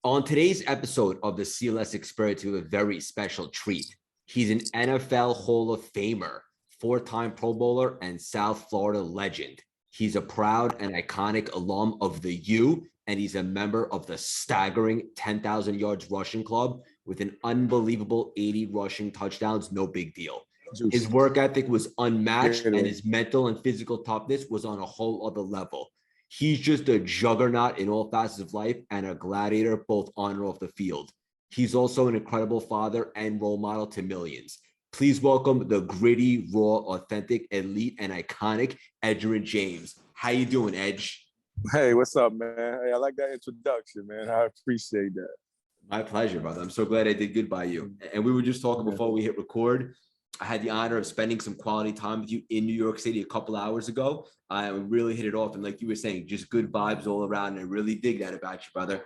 On today's episode of the CLS Experience, we have a very special treat. He's an NFL Hall of Famer, four-time Pro Bowler, and South Florida legend. He's a proud and iconic alum of the U, and he's a member of the staggering 10,000 yards rushing club with an unbelievable 80 rushing touchdowns. No big deal. His work ethic was unmatched, and his mental and physical toughness was on a whole other level. He's just a juggernaut in all facets of life and a gladiator both on and off the field. He's also an incredible father and role model to millions. Please welcome the gritty, raw, authentic, elite, and iconic Edgerrin James. How you doing, Edge? Hey, what's up, man? Hey, I like that introduction, man. I appreciate that. My pleasure, brother. I'm so glad I did good by you. And we were just talking before we hit record. I had the honor of spending some quality time with you in New York City a couple hours ago. We really hit it off. And like you were saying, just good vibes all around. And I really dig that about you, brother.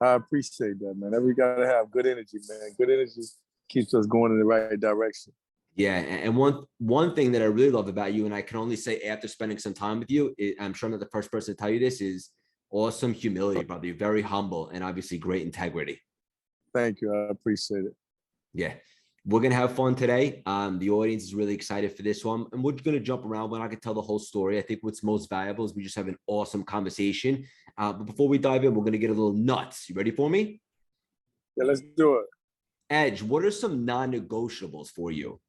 I appreciate that, man. We got to have good energy, man. Good energy keeps us going in the right direction. Yeah. And one thing that I really love about you, and I can only say after spending some time with you, I'm sure I'm not the first person to tell you this, is awesome humility, brother. You're very humble and obviously great integrity. Thank you. I appreciate it. Yeah. We're going to have fun today. The audience is really excited for this one. And we're going to jump around. We're not going to tell the whole story. I think what's most valuable is we just have an awesome conversation. But before we dive in, we're going to get a little nuts. You ready for me? Yeah, let's do it. Edge, what are some non-negotiables for you?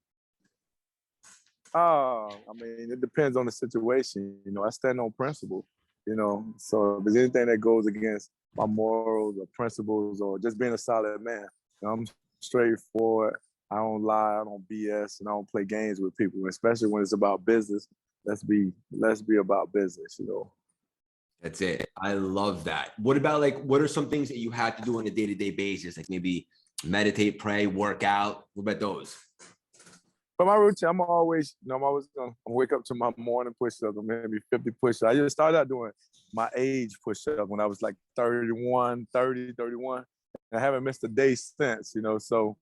I mean, it depends on the situation. You know, I stand on principle, you know. So if there's anything that goes against my morals or principles or just being a solid man, you know, I'm straightforward. I don't lie, I don't BS, and I don't play games with people, especially when it's about business. Let's be about business, you know. That's it. I love that. What about what are some things that you have to do on a day-to-day basis? Like maybe meditate, pray, work out. What about those? But my routine, I'm always gonna wake up to my morning push-ups, maybe 50 push-ups. I just started out doing my age push-ups when I was like 31. And I haven't missed a day since, you know, so.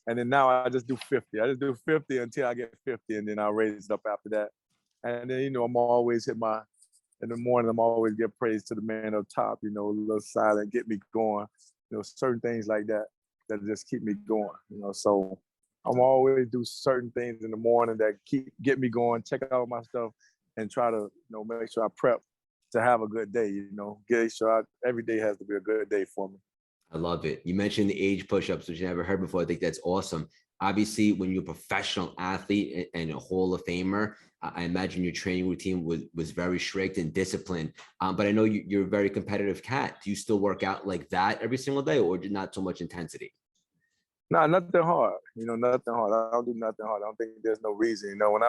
And then now I just do 50. I just do 50 until I get 50, and then I'll raise it up after that. And then, you know, I'm always in the morning, I'm always give praise to the man up top, you know, a little silent, get me going, you know, certain things like that just keep me going, you know. So I'm always do certain things in the morning that get me going, check out my stuff, and try to, you know, make sure I prep to have a good day, you know, every day has to be a good day for me. I love it. You mentioned the age push-ups, which I never heard before. I think that's awesome. Obviously, when you're a professional athlete and a Hall of Famer, I imagine your training routine was very strict and disciplined. But I know you're a very competitive cat. Do you still work out like that every single day, or not so much intensity? Nah, nothing hard. You know, nothing hard. I don't do nothing hard. I don't think there's no reason. You know, when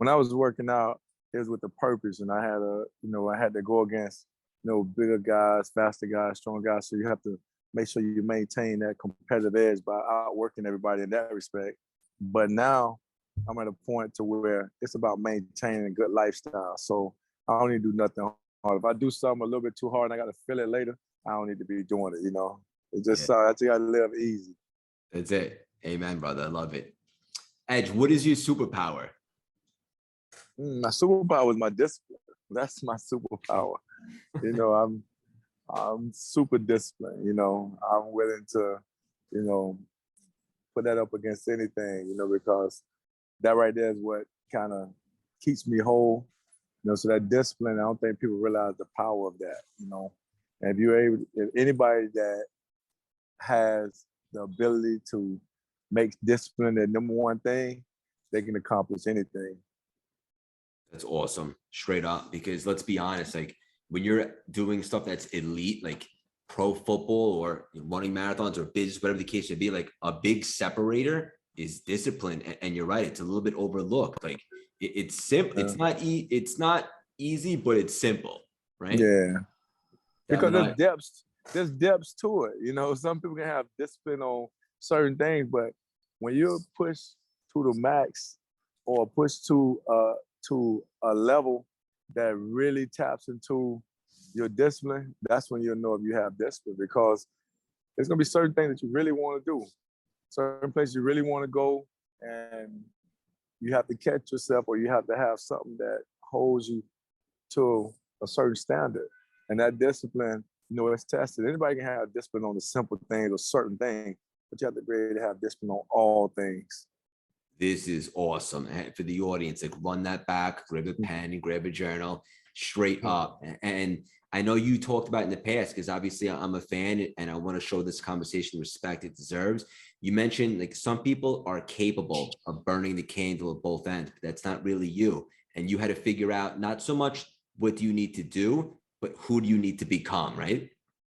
I was working out, it was with a purpose, and I had to go against, you know, bigger guys, faster guys, strong guys. So you have to make sure you maintain that competitive edge by outworking everybody in that respect. But now I'm at a point to where it's about maintaining a good lifestyle. So I don't need to do nothing hard. If I do something a little bit too hard and I got to feel it later, I don't need to be doing it, you know. It's just, I just got to live easy. That's it. Amen, brother. I love it. Edge, what is your superpower? My superpower is my discipline. That's my superpower. You know, I'm super disciplined, you know. I'm willing to, you know, put that up against anything, you know, because that right there is what kind of keeps me whole. You know, so that discipline, I don't think people realize the power of that, you know. And if anybody that has the ability to make discipline their number one thing, they can accomplish anything. That's awesome. Straight up. Because let's be honest, like, when you're doing stuff that's elite, like pro football or running marathons or business, whatever the case may be, like a big separator is discipline. And you're right, it's a little bit overlooked. Like it's simple. It's not easy, but it's simple, right? Yeah. Because there's depths to it. You know, some people can have discipline on certain things, but when you're pushed to the max or pushed to a level that really taps into your discipline, that's when you'll know if you have discipline, because there's gonna be certain things that you really want to do, certain places you really want to go, and you have to catch yourself, or you have to have something that holds you to a certain standard. And that discipline it's tested. Anybody can have discipline on the simple things or certain things, but you have to be able to have discipline on all things. This is awesome. And for the audience, like run that back, grab a pen and grab a journal straight up. And I know you talked about in the past, because obviously I'm a fan and I want to show this conversation the respect it deserves. You mentioned like some people are capable of burning the candle at both ends, but that's not really you. And you had to figure out not so much what do you need to do, but who do you need to become, right?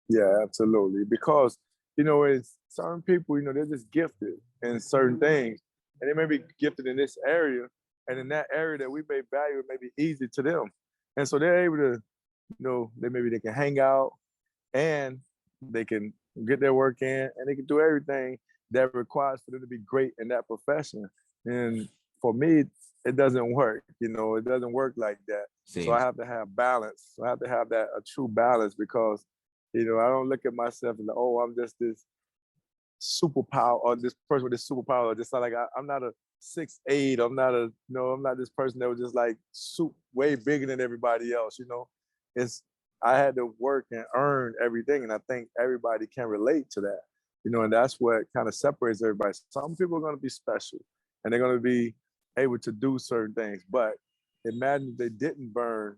Yeah, absolutely. Because, it's certain people, they're just gifted in certain things. And they may be gifted in this area. And in that area that we may value, it may be easy to them. And so they're able to, they can hang out and they can get their work in and they can do everything that requires for them to be great in that profession. And for me, it doesn't work. It doesn't work like that. Same. So I have to have balance. So I have to have a true balance because, I don't look at myself and like, oh, I'm just this superpower or this person with this superpower. Just like I'm not a 6'8". I'm not I'm not this person that was just like way bigger than everybody else. It's I had to work and earn everything, and I think everybody can relate to that. And that's what kind of separates everybody. Some people are going to be special, and they're going to be able to do certain things. But imagine if they didn't burn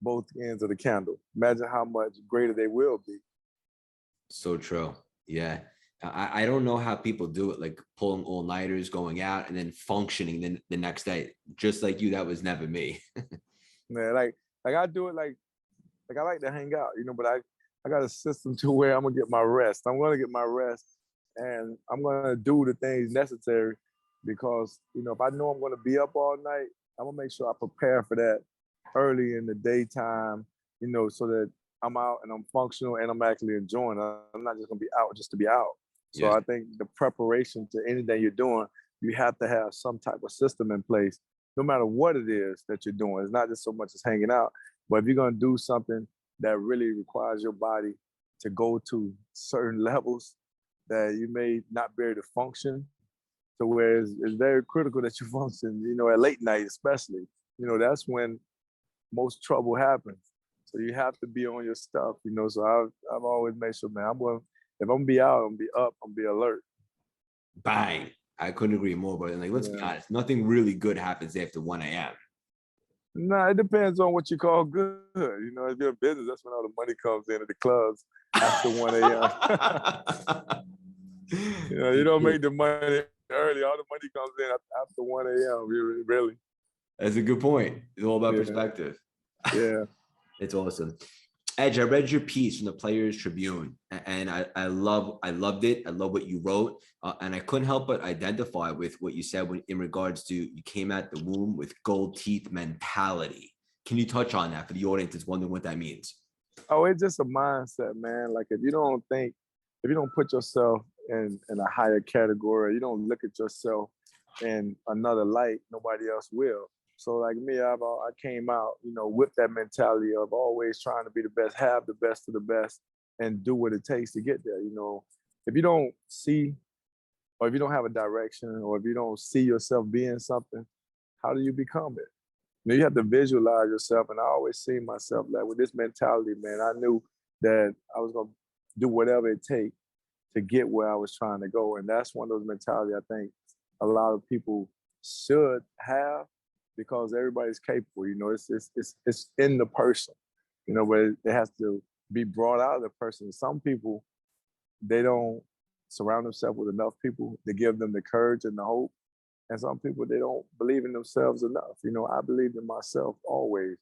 both ends of the candle. Imagine how much greater they will be. So true. Yeah. I don't know how people do it, like pulling all-nighters, going out, and then functioning the next day. Just like you, that was never me. Man, like I do it like I like to hang out, but I got a system to where I'm gonna get my rest. I'm gonna get my rest and I'm gonna do the things necessary because, if I know I'm gonna be up all night, I'm gonna make sure I prepare for that early in the daytime, so that I'm out and I'm functional and I'm actually enjoying it. I'm not just gonna be out just to be out. So Yeah. I think the preparation to anything you're doing, you have to have some type of system in place, no matter what it is that you're doing. It's not just so much as hanging out, but if you're gonna do something that really requires your body to go to certain levels that you may not be able to function, to where it's very critical that you function, at late night especially. That's when most trouble happens. So you have to be on your stuff, So I've always made sure, man, if I'm gonna be out, I'm gonna be up, I'm gonna be alert. Bang. I couldn't agree more, but like, let's be honest, nothing really good happens after 1 a.m. Nah, it depends on what you call good. If you're a business, that's when all the money comes in at the clubs after 1 a.m. You don't make the money early. All the money comes in after 1 a.m. Really. That's a good point. It's all about perspective. Yeah. It's awesome. Edge, I read your piece from the Players Tribune, and I loved it. I love what you wrote, and I couldn't help but identify with what you said in regards to you came out the womb with gold teeth mentality. Can you touch on that for the audience that's wondering what that means? Oh, it's just a mindset, man. Like if you don't put yourself in a higher category, you don't look at yourself in another light, nobody else will. So like me, I came out, with that mentality of always trying to be the best, have the best of the best, and do what it takes to get there. If you don't see, or if you don't have a direction, or if you don't see yourself being something, how do you become it? You have to visualize yourself. And I always see myself like with this mentality, man, I knew that I was gonna do whatever it takes to get where I was trying to go. And that's one of those mentalities I think a lot of people should have, because everybody's capable. It's in the person, but it has to be brought out of the person. Some people, they don't surround themselves with enough people to give them the courage and the hope. And some people, they don't believe in themselves enough. I believed in myself always.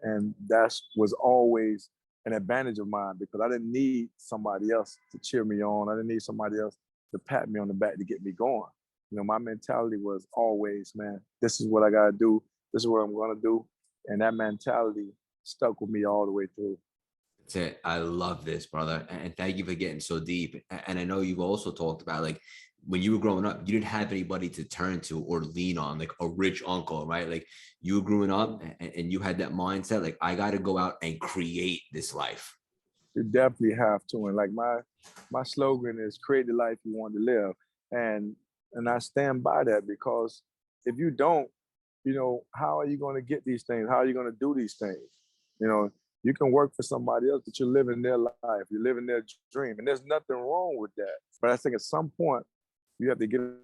And that was always an advantage of mine because I didn't need somebody else to cheer me on. I didn't need somebody else to pat me on the back to get me going. My mentality was always, man, this is what I got to do. This is what I'm going to do. And that mentality stuck with me all the way through. That's it. I love this, brother. And thank you for getting so deep. And I know you've also talked about like when you were growing up, you didn't have anybody to turn to or lean on, like a rich uncle, right? Like you were growing up and you had that mindset, like I got to go out and create this life. You definitely have to. And like my slogan is create the life you want to live. And I stand by that because if you don't, how are you going to get these things? How are you going to do these things? You can work for somebody else, but you're living their life. You're living their dream. And there's nothing wrong with that. But I think at some point, you have to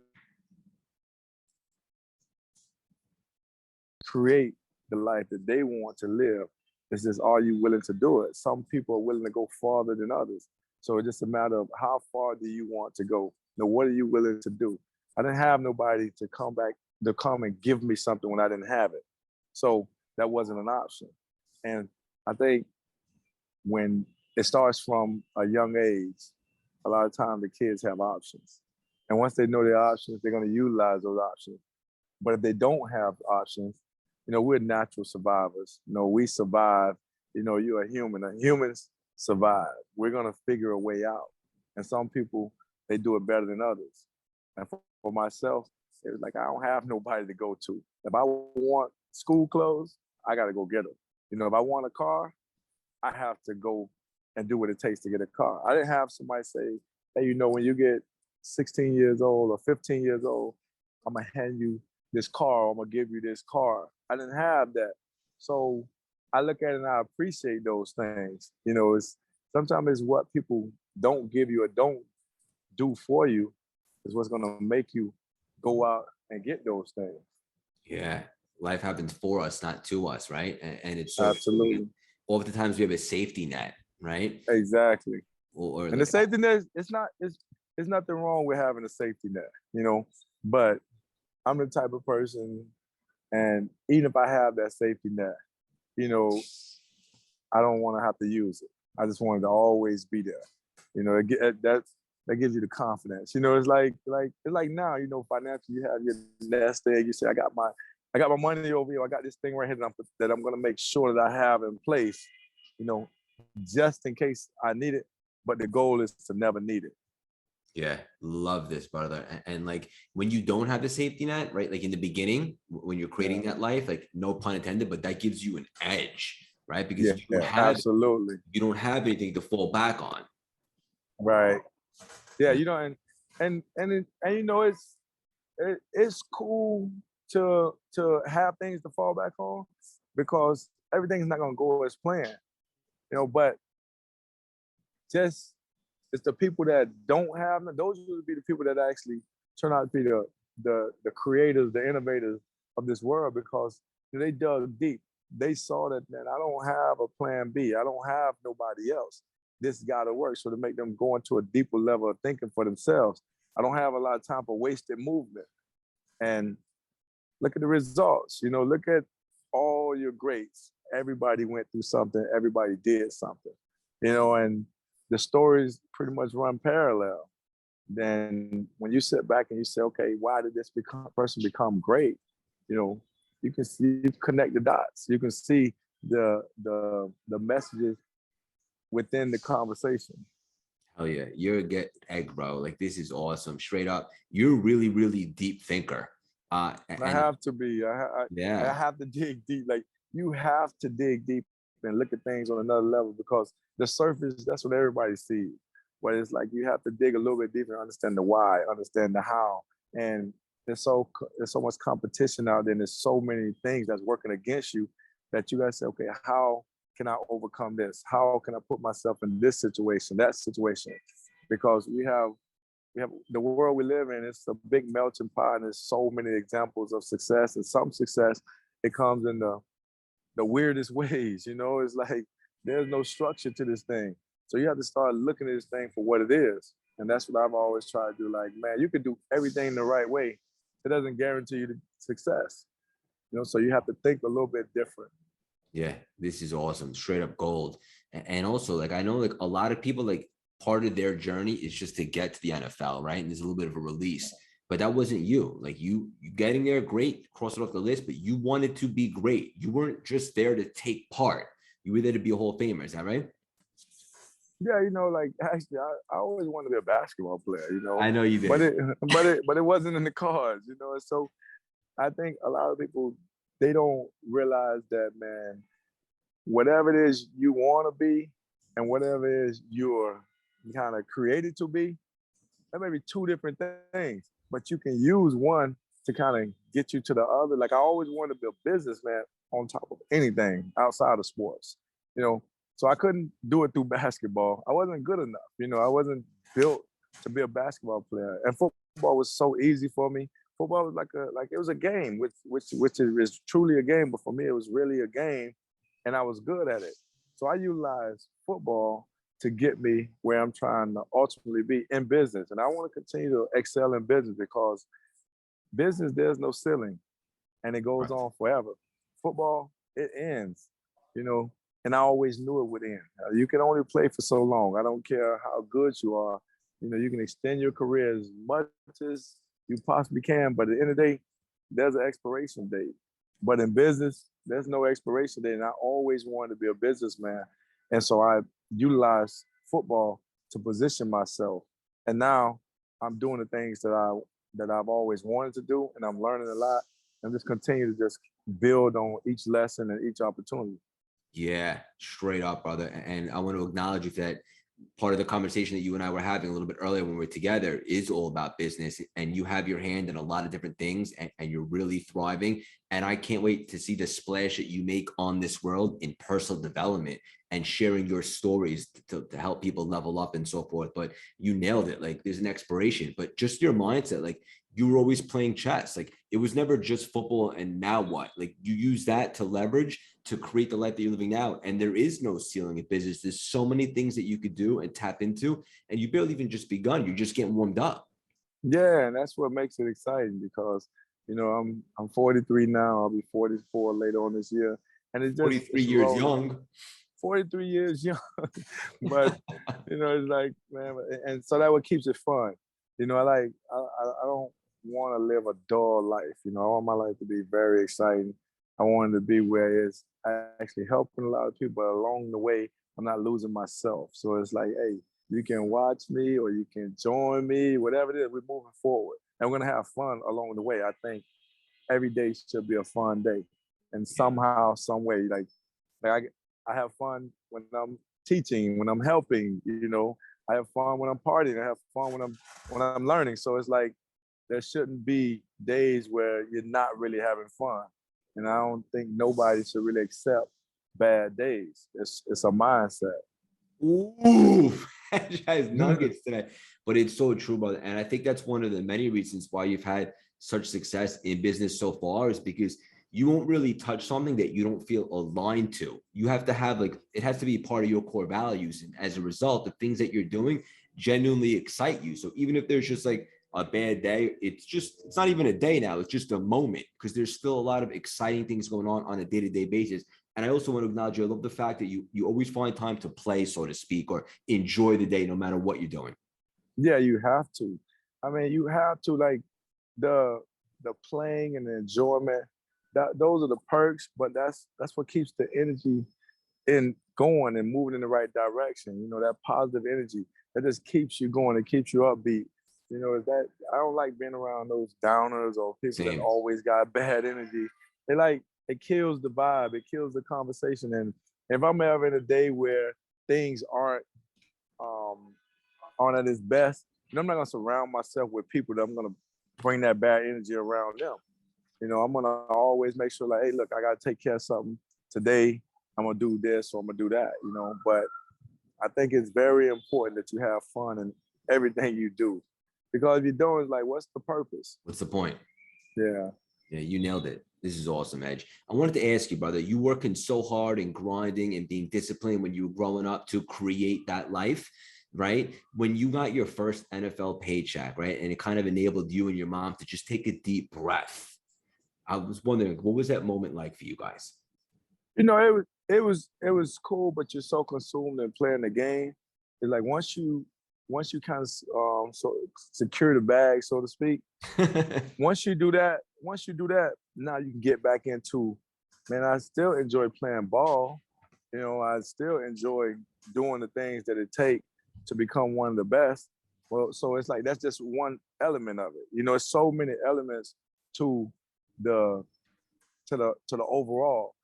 create the life that they want to live. It's just, are you willing to do it? Some people are willing to go farther than others. So it's just a matter of how far do you want to go? What are you willing to do? I didn't have nobody to come and give me something when I didn't have it. So that wasn't an option. And I think when it starts from a young age, a lot of times the kids have options. And once they know their options, they're going to utilize those options. But if they don't have options, we're natural survivors. We survive. You're a human. Humans survive. We're going to figure a way out. And some people, they do it better than others. And for myself, it was like, I don't have nobody to go to. If I want school clothes, I got to go get them. If I want a car, I have to go and do what it takes to get a car. I didn't have somebody say, hey, when you get 16 years old or 15 years old, I'm going to hand you this car, or I'm going to give you this car. I didn't have that. So I look at it and I appreciate those things. Sometimes it's what people don't give you or don't do for you is what's going to make you go out and get those things. Yeah. Life happens for us, not to us, right? And it's so absolutely. Oftentimes we have a safety net, right? Exactly. Or and the safety net, it's nothing wrong with having a safety net, but I'm the type of person, and even if I have that safety net, I don't want to have to use it. I just want it to always be there. That gives you the confidence. It's like now, financially, you have your nest egg. You say, I got my money over here. I got this thing right here that I'm going to make sure that I have in place, just in case I need it. But the goal is to never need it. Yeah, love this, brother. And like when you don't have the safety net, right? Like in the beginning, when you're creating that life, like no pun intended, but that gives you an edge, right? Because you don't have anything to fall back on. Right. Yeah, and it's cool to have things to fall back on because everything's not gonna go as planned, but just it's the people that don't have them, those will be the people that actually turn out to be the creators, the innovators of this world, because they dug deep. They saw that, man, I don't have a plan B. I don't have nobody else. This gotta work. So to make them go into a deeper level of thinking for themselves, I don't have a lot of time for wasted movement. And look at the results. Look at all your greats. Everybody went through something. Everybody did something. And the stories pretty much run parallel. Then when you sit back and you say, okay, why did this person become great? You can see, you connect the dots. You can see the messages within the conversation. Hell yeah, you're a get egg, bro. Like this is awesome. Straight up, you're a really, really deep thinker. I have to be. I have to dig deep. Like you have to dig deep and look at things on another level, because the surface, that's what everybody sees. But it's like you have to dig a little bit deeper and understand the why, understand the how. And there's so much competition out there, and there's so many things that's working against you that you gotta say, okay, how can I overcome this? How can I put myself in this situation, that situation? Because we have the world we live in, it's a big melting pot, and there's so many examples of success. And some success, it comes in the weirdest ways. It's like there's no structure to this thing. So you have to start looking at this thing for what it is. And that's what I've always tried to do. Like, man, you can do everything the right way. It doesn't guarantee you the success. So you have to think a little bit different. Yeah, this is awesome. Straight up gold. And also, like, I know like a lot of people, like part of their journey is just to get to the NFL, right? And there's a little bit of a release, but that wasn't you. Like you getting there, great, cross it off the list, but you wanted to be great. You weren't just there to take part. You were there to be a Hall of Famer. Is that right? Yeah, like actually, I always wanted to be a basketball player. I know you did, but it wasn't in the cards. So I think a lot of people, they don't realize that, man, whatever it is you want to be and whatever it is you're kind of created to be, that may be two different things, but you can use one to kind of get you to the other. Like I always wanted to be a businessman on top of anything outside of sports. So I couldn't do it through basketball. I wasn't good enough. I wasn't built to be a basketball player. And football was so easy for me. Football was like it was a game, which is truly a game. But for me, it was really a game, and I was good at it. So I utilized football to get me where I'm trying to ultimately be in business. And I want to continue to excel in business because business, there's no ceiling and it goes on forever. Football, it ends, and I always knew it would end. You can only play for so long. I don't care how good you are. You can extend your career as much as you possibly can, but at the end of the day, there's an expiration date. But in business, there's no expiration date. And I always wanted to be a businessman. And so I utilized football to position myself. And now I'm doing the things that I've always wanted to do, and I'm learning a lot. And just continue to just build on each lesson and each opportunity. Yeah, straight up, brother. And I want to acknowledge you for that. Part of the conversation that you and I were having a little bit earlier when we were together is all about business, and you have your hand in a lot of different things, and you're really thriving. And I can't wait to see the splash that you make on this world in personal development and sharing your stories to help people level up and so forth. But you nailed it. Like, there's an expiration, but just your mindset, like, you were always playing chess. Like, it was never just football and now what? Like, you use that to leverage to create the life that you're living now. And there is no ceiling in business. There's so many things that you could do and tap into, and you barely even just begun. You're just getting warmed up. Yeah, and that's what makes it exciting because, I'm 43 now. I'll be 44 later on this year. And it's just 43 years young. 43 years young. But, it's like, man, and so that what keeps it fun. I don't want to live a dull life. I want my life to be very exciting. I want it to be where it's actually helping a lot of people, but along the way, I'm not losing myself. So it's like, hey, you can watch me or you can join me, whatever it is, we're moving forward. And we're going to have fun along the way. I think every day should be a fun day. And somehow, some way, like I have fun when I'm teaching, when I'm helping, I have fun when I'm partying, I have fun when I'm learning. So it's like, there shouldn't be days where you're not really having fun. And I don't think nobody should really accept bad days. It's a mindset. Ooh, franchise nuggets today. But it's so true, brother. And I think that's one of the many reasons why you've had such success in business so far, is because you won't really touch something that you don't feel aligned to. You have to have, like, it has to be part of your core values. And as a result, the things that you're doing genuinely excite you. So even if there's just like a bad day, it's not even a day now. It's just a moment, because there's still a lot of exciting things going on a day-to-day basis. And I also want to acknowledge you. I love the fact that you always find time to play, so to speak, or enjoy the day no matter what you're doing. Yeah, you have to. I mean, you have to, like, the playing and the enjoyment. Those are the perks, but that's what keeps the energy in going and moving in the right direction. That positive energy that just keeps you going. It keeps you upbeat. Is that I don't like being around those downers or people that always got bad energy. It kills the vibe. It kills the conversation. And if I'm ever in a day where things aren't at its best, I'm not gonna surround myself with people that I'm gonna bring that bad energy around them. I'm gonna always make sure, like, hey, look, I gotta take care of something today. I'm gonna do this or I'm gonna do that. But I think it's very important that you have fun in everything you do, because if you don't, it's like, what's the purpose? What's the point? Yeah. Yeah, you nailed it. This is awesome, Edge. I wanted to ask you, brother, you working so hard and grinding and being disciplined when you were growing up to create that life, right? When you got your first NFL paycheck, right? And it kind of enabled you and your mom to just take a deep breath. I was wondering, what was that moment like for you guys? It was cool, but you're so consumed in playing the game. It's like once you kind of so secure the bag, so to speak. Once you do that, now you can get back into, man, I still enjoy playing ball. I still enjoy doing the things that it takes to become one of the best. Well, so it's like, that's just one element of it. It's so many elements to the overall,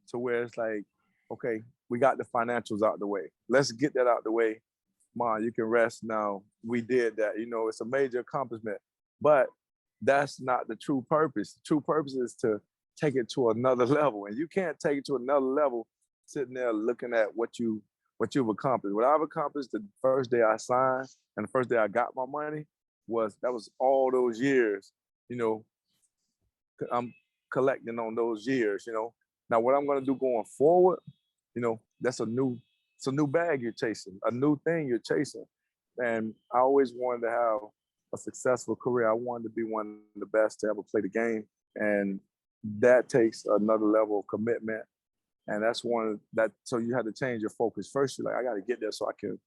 to where it's like, okay, we got the financials out the way. Let's get that out the way. Mom, you can rest now. We did that. It's a major accomplishment. But that's not the true purpose. The true purpose is to take it to another level. And you can't take it to another level sitting there looking at what you've accomplished. What I've accomplished the first day I signed and the first day I got my money was all those years, you know, I'm collecting on those years, you know. Now what I'm gonna do going forward, you know, it's a new bag you're chasing, a new thing you're chasing. And I always wanted to have a successful career. I wanted to be one of the best to ever play the game. And that takes another level of commitment. And that's so you had to change your focus. First, you're like, I got to get there so I can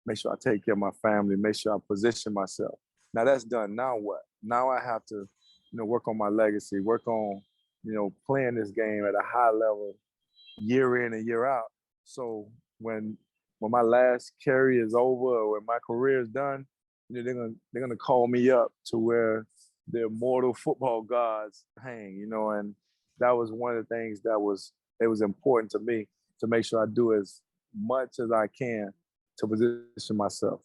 make sure I take care of my family, make sure I position myself. Now that's done. Now what? Now I have to, you know, work on my legacy, work on, you know, playing this game at a high level year in and year out. So when my last carry is over or when my career is done, you know, they're gonna call me up to where the immortal football gods hang, you know, and that was one of the things it was important to me to make sure I do as much as I can to position myself.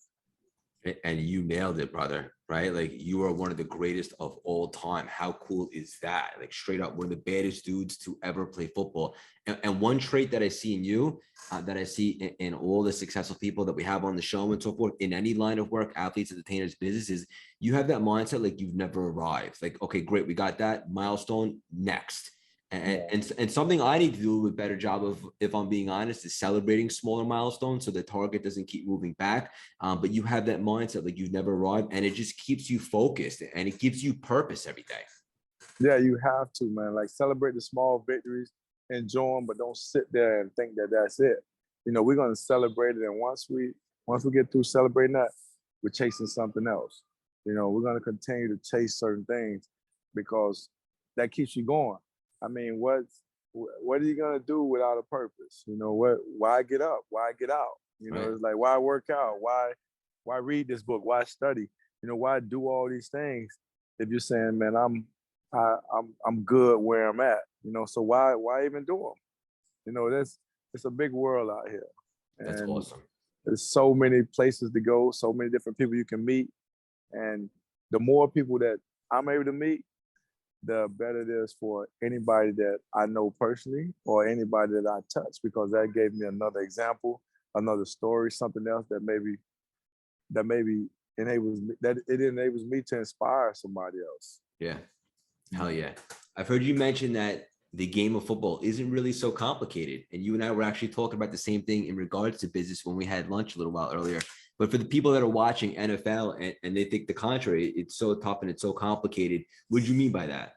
And you nailed it, brother, right? Like you are one of the greatest of all time. How cool is that? Like straight up, one of the baddest dudes to ever play football. And one trait that I see in you, that I see in all the successful people that we have on the show and so forth, in any line of work, athletes, entertainers, business, is you have that mindset like you've never arrived. Like, okay, great, we got that milestone, next. And something I need to do a better job of, if I'm being honest, is celebrating smaller milestones so the target doesn't keep moving back. But you have that mindset like you've never arrived, and it just keeps you focused and it gives you purpose every day. Yeah, you have to, man. Like celebrate the small victories, enjoy them, but don't sit there and think that that's it. You know, we're gonna celebrate it, and once we get through celebrating that, we're chasing something else. You know, we're gonna continue to chase certain things because that keeps you going. I mean, what are you gonna do without a purpose? You know, why get up? Why get out? You know, It's like, why work out? Why read this book? Why study? You know, why do all these things if you're saying, man, I'm good where I'm at? You know, so why even do them? You know, it's a big world out here. That's awesome. There's so many places to go, so many different people you can meet. And the more people that I'm able to meet, the better it is for anybody that I know personally or anybody that I touch, because that gave me another example, another story, something else that maybe enables me to inspire somebody else. Yeah. Hell yeah. I've heard you mention that the game of football isn't really so complicated. And you and I were actually talking about the same thing in regards to business when we had lunch a little while earlier. But for the people that are watching NFL and they think the contrary, it's so tough and it's so complicated. What do you mean by that?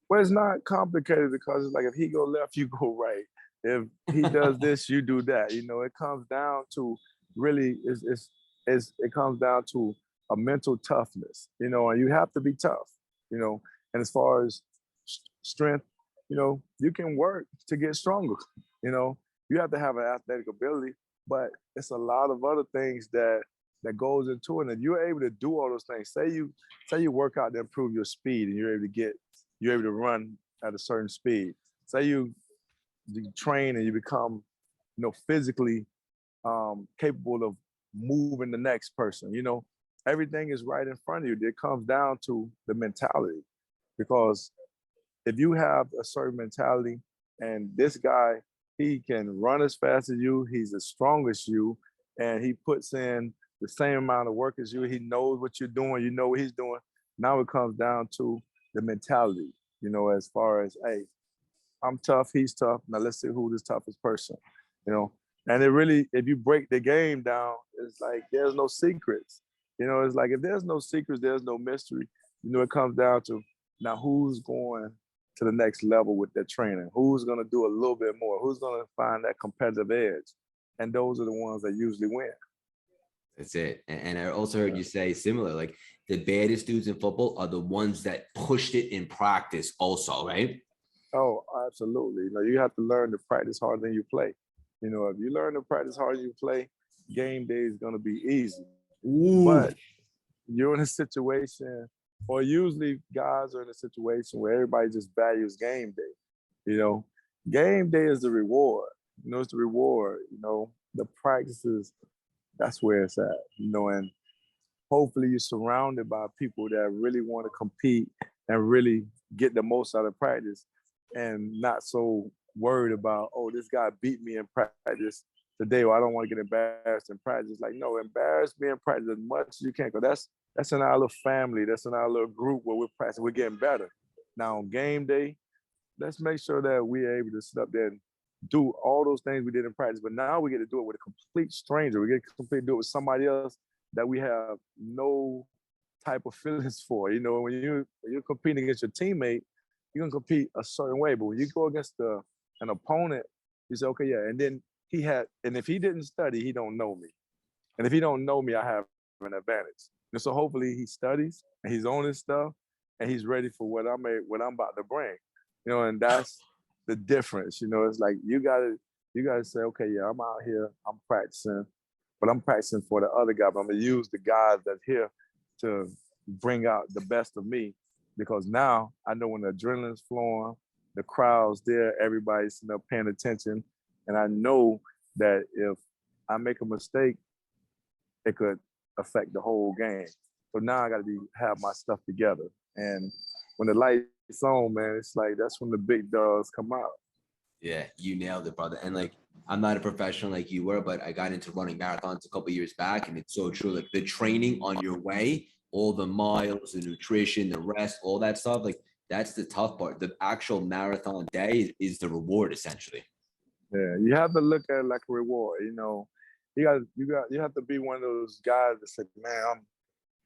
Well, it's not complicated because it's like if he go left, you go right. If he does this, you do that. You know, it comes down to really it comes down to a mental toughness. You know, and you have to be tough. You know, and as far as strength, you know, you can work to get stronger. You know, you have to have an athletic ability, but it's a lot of other things that goes into it. And if you're able to do all those things, say you work out to improve your speed and you're able to run at a certain speed. Say you train and you become, you know, physically capable of moving the next person. You know, everything is right in front of you. It comes down to the mentality, because if you have a certain mentality and this guy, he can run as fast as you, he's as strong as you, and he puts in the same amount of work as you, he knows what you're doing, you know what he's doing. Now it comes down to the mentality, you know, as far as, hey, I'm tough, he's tough. Now let's see who's the toughest person, you know. And it really, if you break the game down, it's like there's no secrets. You know, it's like if there's no secrets, there's no mystery. You know, it comes down to now who's going to the next level with their training, who's going to do a little bit more, who's going to find that competitive edge. And those are the ones that usually win. That's it. And I also heard you say similar, like the baddest dudes in football are the ones that pushed it in practice also, right? Oh, absolutely. You know, you have to learn to practice harder than you play. You know, if you learn to practice harder than you play, game day is going to be easy. Ooh. But you're in a situation, or usually guys are in a situation where everybody just values game day. You know, game day is the reward. You know, it's the reward. You know, the practices, that's where it's at. You know, and hopefully you're surrounded by people that really want to compete and really get the most out of practice, and not so worried about, oh, this guy beat me in practice today, or I don't want to get embarrassed in practice. Like, no, embarrass me in practice as much as you can, because that's in our little family, that's in our little group where we're practicing, we're getting better. Now on game day, let's make sure that we're able to sit up there and do all those things we did in practice. But now we get to do it with a complete stranger. We get to do it with somebody else that we have no type of feelings for. You know, when you're competing against your teammate, you're gonna compete a certain way. But when you go against an opponent, you say, okay, yeah. And then and if he didn't study, he don't know me. And if he don't know me, I have an advantage. And so hopefully he studies and he's on his stuff and he's ready for what I'm about to bring. You know, and that's the difference. You know, it's like you gotta say, okay, yeah, I'm out here, I'm practicing, but I'm practicing for the other guy. But I'm gonna use the guys that's here to bring out the best of me, because now I know when the adrenaline's flowing, the crowd's there, everybody's sitting up paying attention, and I know that if I make a mistake, it could affect the whole game. So now I got to have my stuff together, and when the lights on, man, it's like that's when the big dogs come out. Yeah, you nailed it, brother. And like, I'm not a professional like you were, but I got into running marathons a couple years back, and it's so true. Like the training on your way, all the miles, the nutrition, the rest, all that stuff, like that's the tough part. The actual marathon day is the reward, essentially. Yeah, you have to look at it like a reward. You know, you have to be one of those guys that said, man, I'm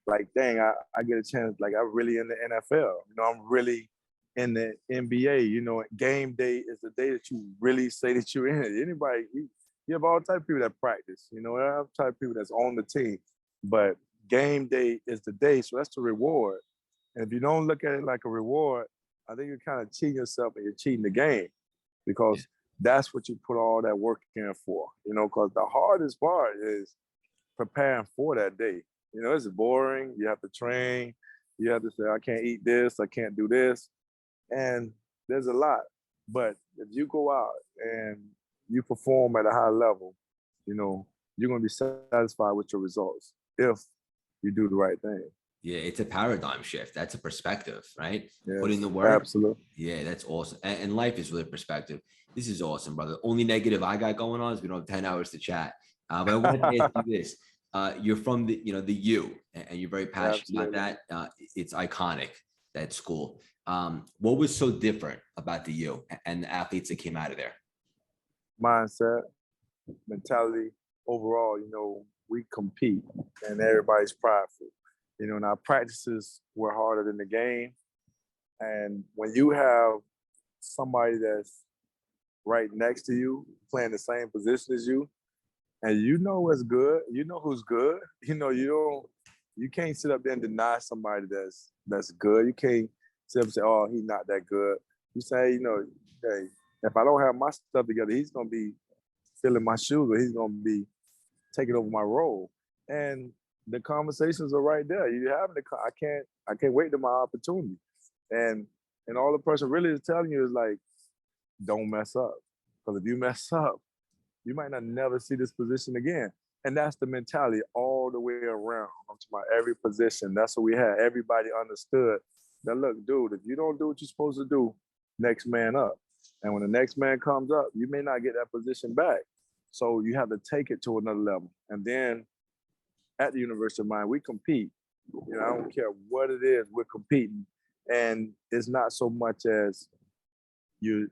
like, dang, I get a chance. Like, I'm really in the NFL. You know, I'm really in the NBA. You know, game day is the day that you really say that you're in it. Anybody, you have all type of people that practice. You know, all type of people that's on the team. But game day is the day, so that's the reward. And if you don't look at it like a reward, I think you're kind of cheating yourself and you're cheating the game, because that's what you put all that work in for. You know, because the hardest part is preparing for that day. You know, it's boring. You have to train. You have to say, I can't eat this. I can't do this. And there's a lot. But if you go out and you perform at a high level, you know, you're going to be satisfied with your results if you do the right thing. Yeah, it's a paradigm shift. That's a perspective, right? Yes, Put in the work. Absolutely. Yeah, that's awesome. And life is really perspective. This is awesome, brother. Only negative I got going on is we don't have 10 hours to chat. But I want to ask you this. You're from the U, and you're very passionate about that. It's iconic, that school. What was so different about the U and the athletes that came out of there? Mindset, mentality, overall, you know, we compete and everybody's prideful. You know, and our practices were harder than the game. And when you have somebody that's right next to you, playing the same position as you, and you know what's good, you know who's good. You know, you can't sit up there and deny somebody that's good. You can't sit up and say, oh, he's not that good. You say, you know, hey, if I don't have my stuff together, he's gonna be filling my shoes, or he's gonna be taking over my role. And the conversations are right there. You have I can't wait to my opportunity. And all the person really is telling you is like, don't mess up. Because if you mess up, you might not never see this position again. And that's the mentality all the way around. I'm talking about every position. That's what we had. Everybody understood that, look, dude, if you don't do what you're supposed to do, next man up. And when the next man comes up, you may not get that position back. So you have to take it to another level. And then at the University of Miami, we compete. You know, I don't care what it is, we're competing. And it's not so much as you're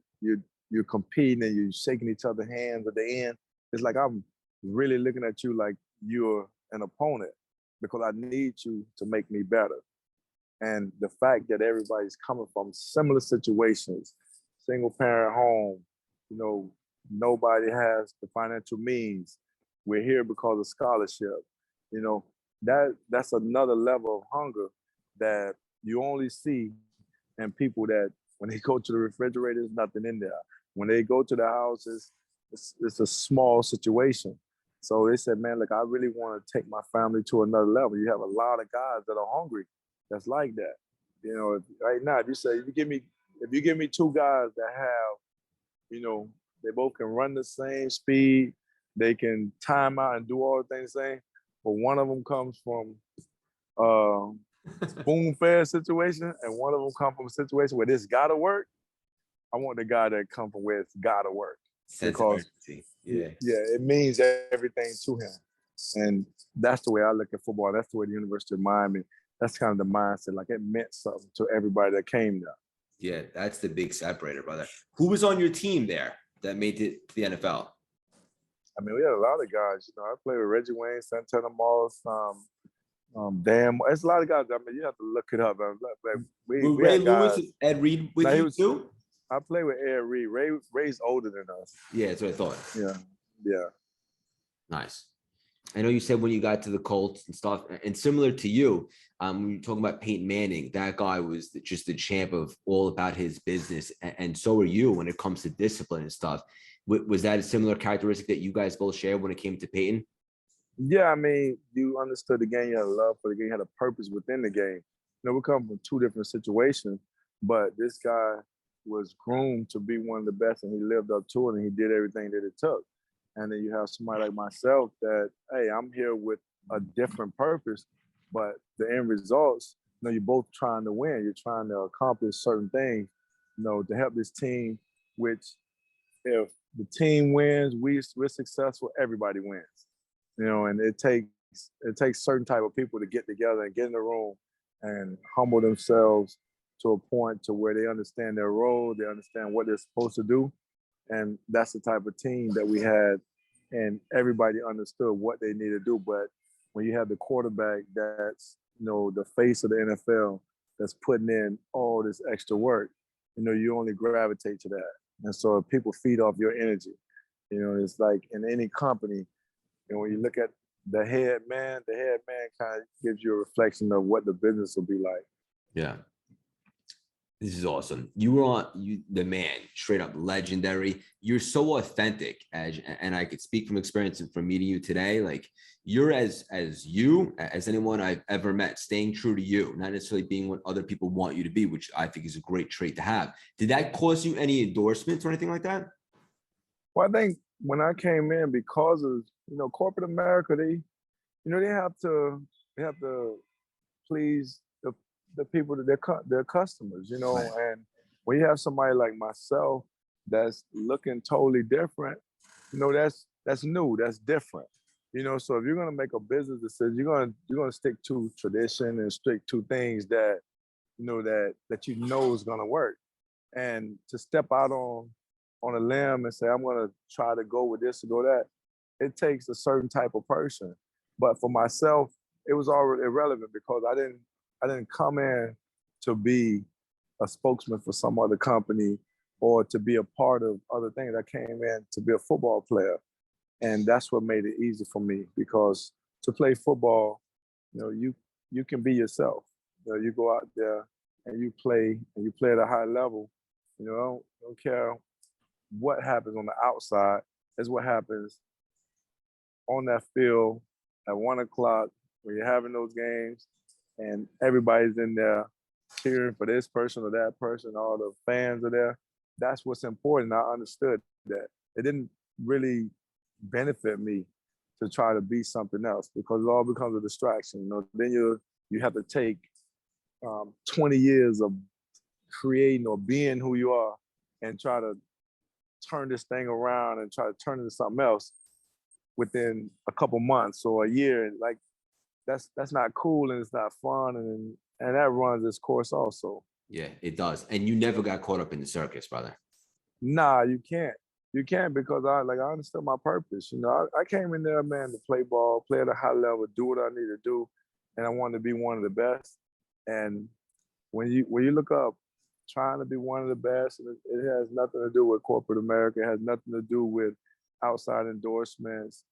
competing and you're shaking each other's hands at the end. It's like I'm really looking at you like you're an opponent, because I need you to make me better. And the fact that everybody's coming from similar situations, single parent home, you know, nobody has the financial means. We're here because of scholarship. You know, that's another level of hunger that you only see in people that when they go to the refrigerator, there's nothing in there. When they go to the houses, it's a small situation. So they said, man, look, I really want to take my family to another level. You have a lot of guys that are hungry that's like that. You know, right now, if you give me two guys that have, you know, they both can run the same speed, they can time out and do all the things the same, but one of them comes from spoon-fed situation and one of them comes from a situation where this gotta work, I want the guy that come from where it's gotta work. Sense of Because urgency. Yeah. it means everything to him. And that's the way I look at football. That's the way the University of Miami, that's kind of the mindset. Like it meant something to everybody that came there. Yeah, that's the big separator, brother. Who was on your team there that made it to the NFL? I mean, we had a lot of guys. You know, I played with Reggie Wayne, Santana Moss, Dan. There's a lot of guys. I mean, you have to look it up. We Ray had Lewis guys. and Ed Reed with you too? I played with Ed Reed. Ray's older than us. Yeah, that's what I thought. Yeah. Nice. I know you said when you got to the Colts and stuff, and similar to you, when you're talking about Peyton Manning, that guy was just the champ of all about his business. And so are you when it comes to discipline and stuff. Was that a similar characteristic that you guys both shared when it came to Peyton? Yeah, I mean, you understood the game. You had a love for the game. You had a purpose within the game. You know, we come from two different situations, but this guy was groomed to be one of the best, and he lived up to it, and he did everything that it took. And then you have somebody like myself that, hey, I'm here with a different purpose, but the end results, you know, you're both trying to win. You're trying to accomplish certain things, you know, to help this team, which if the team wins, we're successful, everybody wins. You know, and it takes certain type of people to get together and get in the room and humble themselves to a point to where they understand their role, they understand what they're supposed to do. And that's the type of team that we had, and everybody understood what they need to do. But when you have the quarterback that's, you know, the face of the NFL, that's putting in all this extra work, you know, you only gravitate to that. And so if people feed off your energy, you know, it's like in any company, and when you look at the head man kind of gives you a reflection of what the business will be like. Yeah. This is awesome. You were the man, straight up legendary. You're so authentic, and I could speak from experience and from meeting you today. Like you're as anyone I've ever met, staying true to you, not necessarily being what other people want you to be, which I think is a great trait to have. Did that cause you any endorsements or anything like that? Well, I think when I came in, because of, you know, corporate America, they have to please the people that their customers, you know. Right. And when you have somebody like myself that's looking totally different, you know, that's new, that's different, you know. So if you're gonna make a business decision, you're gonna stick to tradition and stick to things that, you know, that you know is gonna work. And to step out on a limb and say, I'm gonna try to go with this or go that, it takes a certain type of person. But for myself, it was already irrelevant because I didn't come in to be a spokesman for some other company or to be a part of other things. I came in to be a football player. And that's what made it easy for me, because to play football, you know, you can be yourself. You know, you go out there and you play at a high level. You know, don't care what happens on the outside. It's what happens on that field at 1 o'clock when you're having those games and everybody's in there cheering for this person or that person, all the fans are there. That's what's important. I understood that. It didn't really benefit me to try to be something else, because it all becomes a distraction. You know, then you have to take 20 years of creating or being who you are and try to turn this thing around and try to turn it into something else within a couple months or a year. Like that's not cool, and it's not fun, and that runs its course also. Yeah, it does. And you never got caught up in the circus, brother. Nah, you can't. You can't, because I understood my purpose. You know, I came in there, man, to play ball, play at a high level, do what I need to do, and I wanted to be one of the best. And when you look up trying to be one of the best, it has nothing to do with corporate America. It has nothing to do with outside endorsements,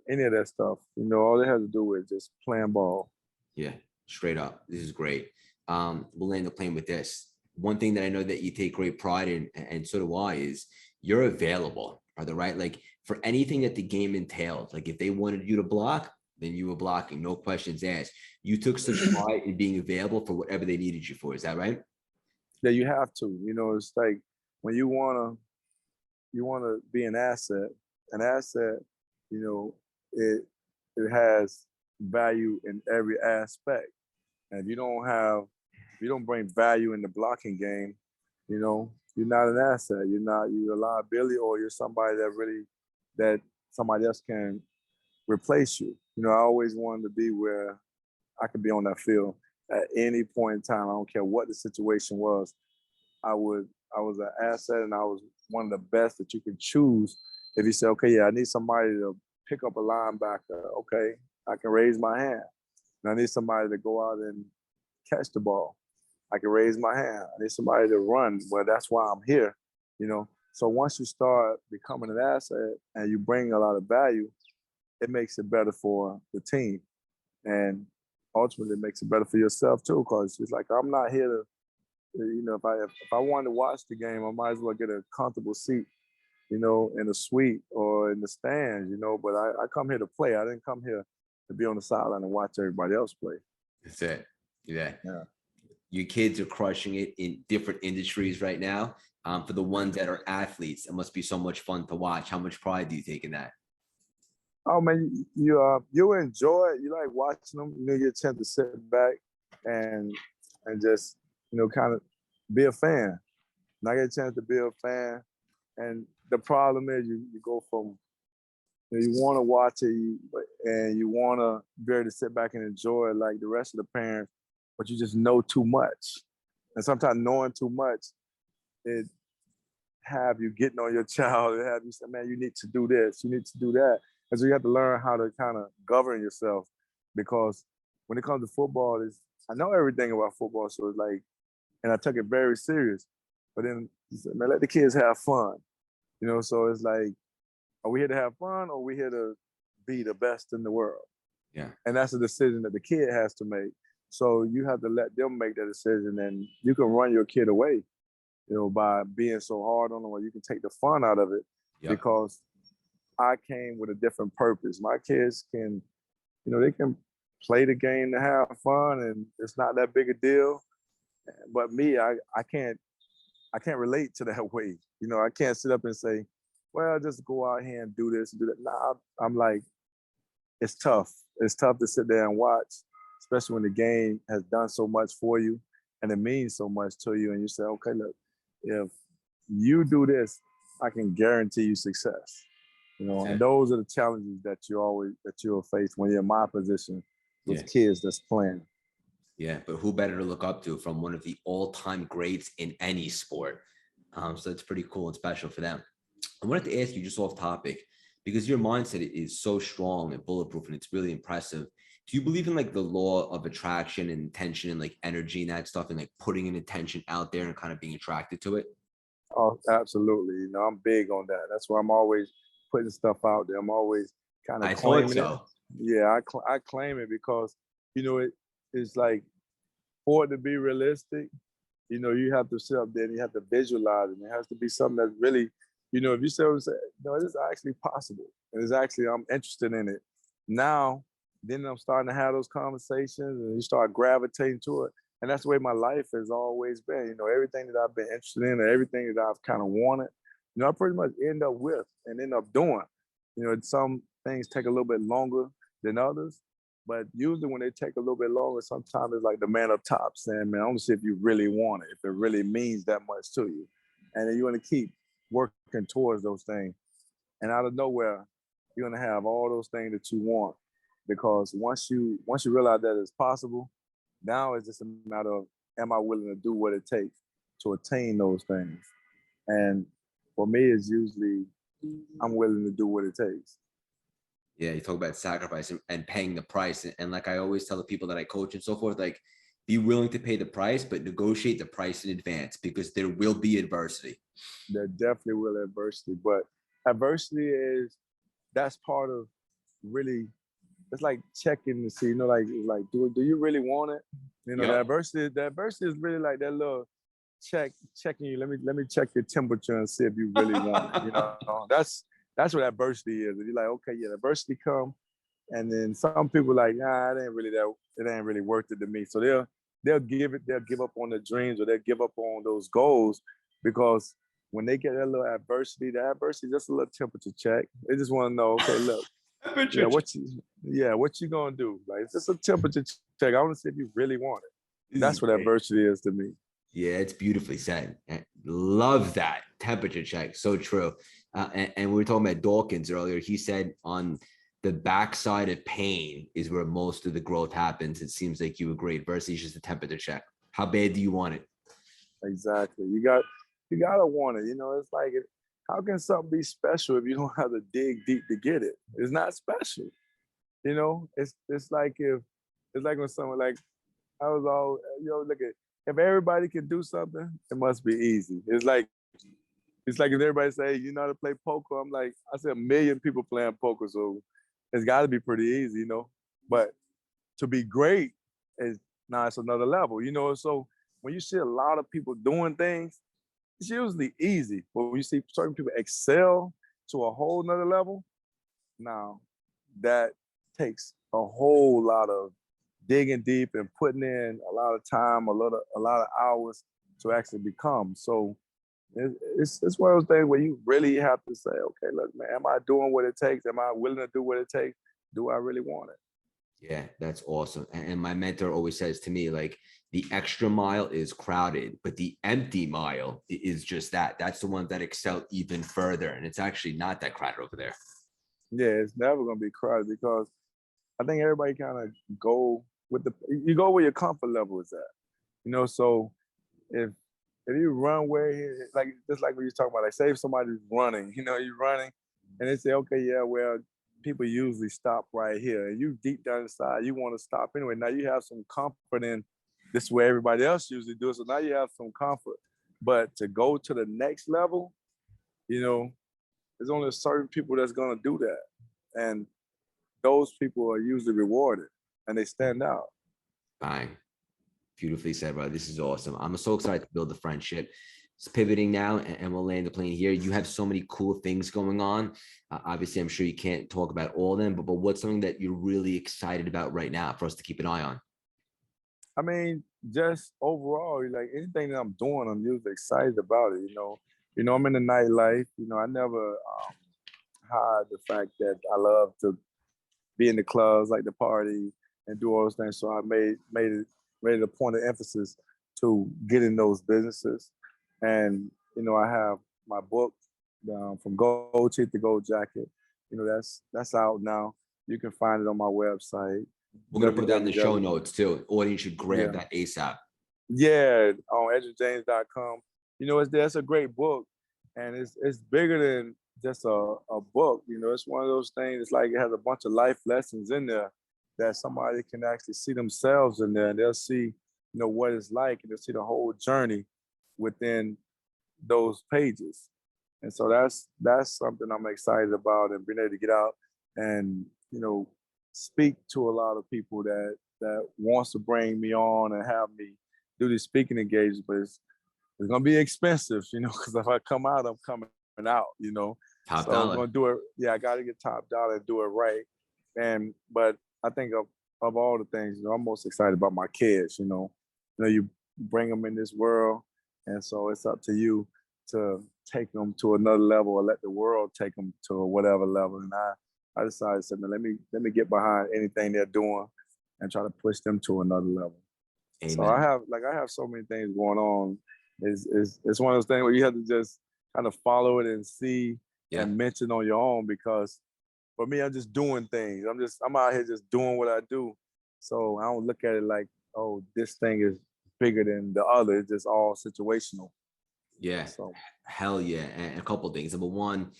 any of that stuff. You know, all it has to do with just playing ball. Yeah, straight up. This is great. We'll end the plane with this. One thing that I know that you take great pride in, and so do I, is you're available, brother, right? Like for anything that the game entailed, like if they wanted you to block, then you were blocking, no questions asked. You took such pride in being available for whatever they needed you for. Is that right? Yeah, you have to. You know, it's like when you wanna be an asset, you know, it has value in every aspect. And if you don't bring value in the blocking game, you know, you're not an asset. You're a liability, or you're somebody that somebody else can replace you. I always wanted to be where I could be on that field at any point in time. I don't care what the situation was. I was an asset, and I was one of the best that you could choose. If you say, okay, yeah, I need somebody to pick up a linebacker. Okay, I can raise my hand. And I need somebody to go out and catch the ball. I can raise my hand. I need somebody to run. Well, that's why I'm here. So once you start becoming an asset and you bring a lot of value, it makes it better for the team. And ultimately it makes it better for yourself too, because it's like, I'm not here to, if I wanted to watch the game, I might as well get a comfortable seat, in the suite or in the stands, but I come here to play. I didn't come here to be on the sideline and watch everybody else play. That's it. Yeah. Yeah. Your kids are crushing it in different industries right now. For the ones that are athletes, it must be so much fun to watch. How much pride do you take in that? Oh man, you enjoy it. You like watching them. You get a chance to sit back and just kind of be a fan. And I get a chance to be a fan. And the problem is you go from you want to watch it and you want to be able to sit back and enjoy it like the rest of the parents, but you just know too much. And sometimes knowing too much, it have you getting on your child. It have you say, man, you need to do this, you need to do that. And so you have to learn how to kind of govern yourself, because when it comes to football, I know everything about football, so it's like, and I took it very serious. But then he said, man, let the kids have fun. So it's like, are we here to have fun, or are we here to be the best in the world? Yeah. And that's a decision that the kid has to make. So you have to let them make that decision, and you can run your kid away, by being so hard on them, or you can take the fun out of it. Yep. Because I came with a different purpose. My kids can, they can play the game to have fun, and it's not that big a deal. But me, I can't relate to that way. I can't sit up and say, well, just go out here and do this and do that. Nah, I'm like, it's tough. It's tough to sit there and watch, especially when the game has done so much for you and it means so much to you. And you say, okay, look, if you do this, I can guarantee you success. And those are the challenges that you'll face when you're in my position with kids that's playing. Yeah, but who better to look up to from one of the all-time greats in any sport? So that's pretty cool and special for them. I wanted to ask you, just off topic, because your mindset is so strong and bulletproof, and it's really impressive. Do you believe in like the law of attraction and intention and like energy and that stuff, and like putting an intention out there and kind of being attracted to it? Oh, absolutely. I'm big on that. That's why I'm always putting stuff out there. I'm always kind of claiming it. Yeah, I claim it because, it's like, for it to be realistic, you have to sit up there and you have to visualize it. And it has to be something that's really, if you say, no, it is actually possible. And it's actually, I'm interested in it. Now, then I'm starting to have those conversations and you start gravitating to it. And that's the way my life has always been. Everything that I've been interested in and everything that I've kind of wanted, I pretty much end up with and end up doing. Some things take a little bit longer than others, but usually when they take a little bit longer, sometimes it's like the man up top saying, man, I want to see if you really want it, if it really means that much to you. And then you want to keep working towards those things. And out of nowhere, you're going to have all those things that you want. Because once you realize that it's possible, now it's just a matter of, am I willing to do what it takes to attain those things? And for me, it's usually, I'm willing to do what it takes. Yeah, you talk about sacrifice and paying the price. And like I always tell the people that I coach and so forth, like, be willing to pay the price, but negotiate the price in advance, because there will be adversity. There definitely will adversity, but adversity that's part of really, it's like checking to see, like do you really want it? The adversity is really like that little checking you. Let me check your temperature and see if you really want it. That's what adversity is. You're like, okay, yeah, adversity come, and then some people like, nah, it ain't really worth it to me. So they'll give up on their dreams, or they'll give up on those goals, because when they get that little adversity, the adversity is just a little temperature check. They just want to know, okay, look, what you gonna do? Like, it's just a temperature check. I want to see if you really want it. That's what adversity is to me. Yeah, it's beautifully said. Love that temperature check. So true. And we were talking about Dawkins earlier. He said on the backside of pain is where most of the growth happens. It seems like you agree versus just a temperature check. How bad do you want it? Exactly. You gotta want it. It's like, how can something be special if you don't have to dig deep to get it? It's not special. It's like it's like when someone like I was all look at, if everybody can do something, it must be easy. It's like if everybody say you know how to play poker, I'm like, I see a million people playing poker, so it's got to be pretty easy. But to be great is now it's another level. So when you see a lot of people doing things, it's usually easy. But when you see certain people excel to a whole nother level, now that takes a whole lot of digging deep and putting in a lot of time, a lot of hours to actually become. So it's one of those things where you really have to say, okay, look, man, am I doing what it takes? Am I willing to do what it takes? Do I really want it? Yeah, that's awesome. And my mentor always says to me, like, the extra mile is crowded, but the empty mile is just that. That's the one that excel even further. And it's actually not that crowded over there. Yeah, it's never gonna be crowded because I think everybody kind of you go where your comfort level is at. So if you run where, like, just like when you're talking about, like, say if somebody's running, you're running and they say, okay, yeah, well, people usually stop right here. And you deep down inside, you want to stop anyway. Now you have some comfort in this way everybody else usually do it. So now you have some comfort. But to go to the next level, there's only certain people that's gonna do that. And those people are usually rewarded and they stand out. Bang. Beautifully said, bro. This is awesome. I'm so excited to build the friendship. It's pivoting now, and we'll land the plane here. You have so many cool things going on. Obviously, I'm sure you can't talk about all of them, but what's something that you're really excited about right now for us to keep an eye on? I mean, just overall, like anything that I'm doing, I'm usually excited about it. I'm in the nightlife. I never hide the fact that I love to be in the clubs, like the party, and do all those things. So I made it a point of emphasis to get in those businesses. And I have my book, from Gold Teeth to Gold Jacket. That's out now. You can find it on my website. We're going to put that in the show www. notes too. Audience should grab that ASAP. Yeah, on edgerjames.com. It's a great book, and it's bigger than just a book. It's one of those things. It's like it has a bunch of life lessons in there that somebody can actually see themselves in there, and they'll see, what it's like, and they'll see the whole journey within those pages. And so that's something I'm excited about, and being able to get out and speak to a lot of people that wants to bring me on and have me do these speaking engagements, but it's gonna be expensive, because if I come out, I'm coming out. Top So dollar. I'm gonna do it. Yeah, I got to get top dollar and do it right. But I think of all the things, I'm most excited about my kids. You bring them in this world, and so it's up to you to take them to another level, or let the world take them to whatever level. And I decided, man, let me get behind anything they're doing and try to push them to another level. Amen. So I have so many things going on. It's one of those things where you have to just kind of follow it and see and mention on your own, because for me, I'm just doing things. I'm out here just doing what I do. So I don't look at it like, oh, this thing is bigger than the other. It's just all situational. Yeah. So hell yeah. And a couple of things. Number one,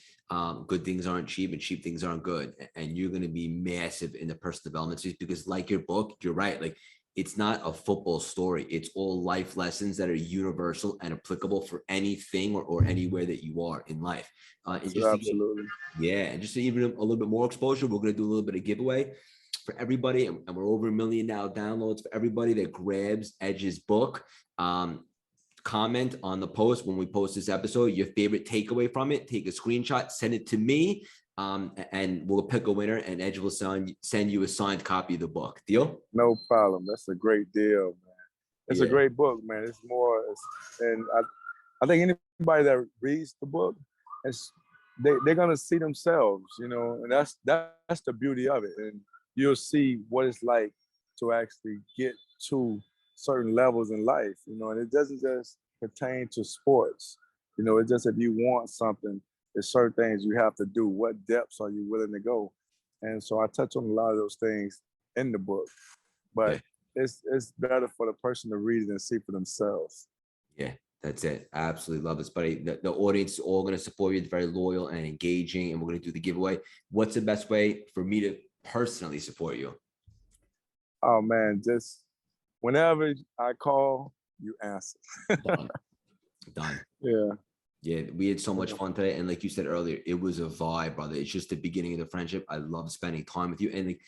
good things aren't cheap and cheap things aren't good. And you're going to be massive in the personal development space, because like your book, you're right. Like, it's not a football story. It's all life lessons that are universal and applicable for anything or anywhere that you are in life. And just absolutely. And just to even a little bit more exposure, we're going to do a little bit of giveaway for everybody. And we're over 1 million now downloads for everybody that grabs Edge's book. Comment on the post when we post this episode, your favorite takeaway from it. Take a screenshot, send it to me, and we'll pick a winner, and Edge will send you a signed copy of the book. Deal? No problem. That's a great deal, man. It's a great book, man. And I think anybody that reads the book, they're gonna see themselves, and that's the beauty of it. And you'll see what it's like to actually get to certain levels in life, you know, and it doesn't just pertain to sports. You know, it's just if you want something, there's certain things you have to do. What depths are you willing to go? And so I touch on a lot of those things in the book, but it's better for the person to read it and see for themselves. Yeah, that's it. I absolutely love this, buddy. The audience is all going to support you. It's very loyal and engaging, and we're going to do the giveaway. What's the best way for me to personally support you? Oh man, just whenever I call, you answer. Done. Done. Yeah. Yeah, we had so much fun today. And like you said earlier, it was a vibe, brother. It's just the beginning of the friendship. I love spending time with you. And like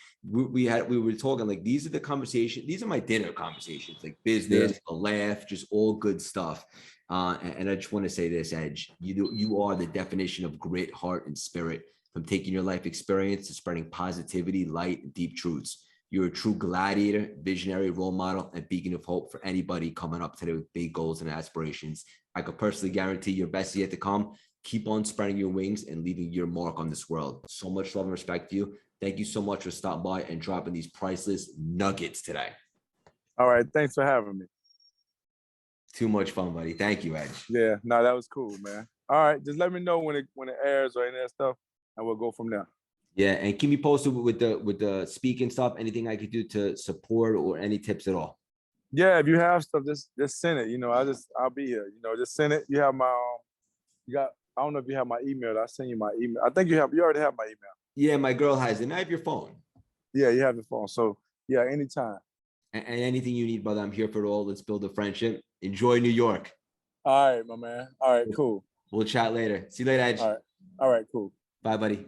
we were talking, like, these are the conversations, these are my dinner conversations, like business, a laugh, just all good stuff. And I just want to say this, Edge, you are the definition of grit, heart, and spirit. From taking your life experience to spreading positivity, light, and deep truths. You're a true gladiator, visionary, role model, and beacon of hope for anybody coming up today with big goals and aspirations. I could personally guarantee your best is yet to come. Keep on spreading your wings and leaving your mark on this world. So much love and respect to you. Thank you so much for stopping by and dropping these priceless nuggets today. All right. Thanks for having me. Too much fun, buddy. Thank you, Edge. Yeah. No, that was cool, man. All right. Just let me know when it airs or any of that stuff, and we'll go from there. Yeah, and keep me posted with the speaking stuff. Anything I could do to support or any tips at all. Yeah, if you have stuff, just send it. You know, I'll be here. You know, just send it. You have my I don't know if you have my email. I'll send you my email. I think you already have my email. Yeah, my girl has it. And I have your phone. Yeah, you have your phone. So yeah, anytime. And anything you need, brother, I'm here for it all. Let's build a friendship. Enjoy New York. All right, my man. All right, cool. We'll chat later. See you later, Edge. All right, cool. Bye, buddy.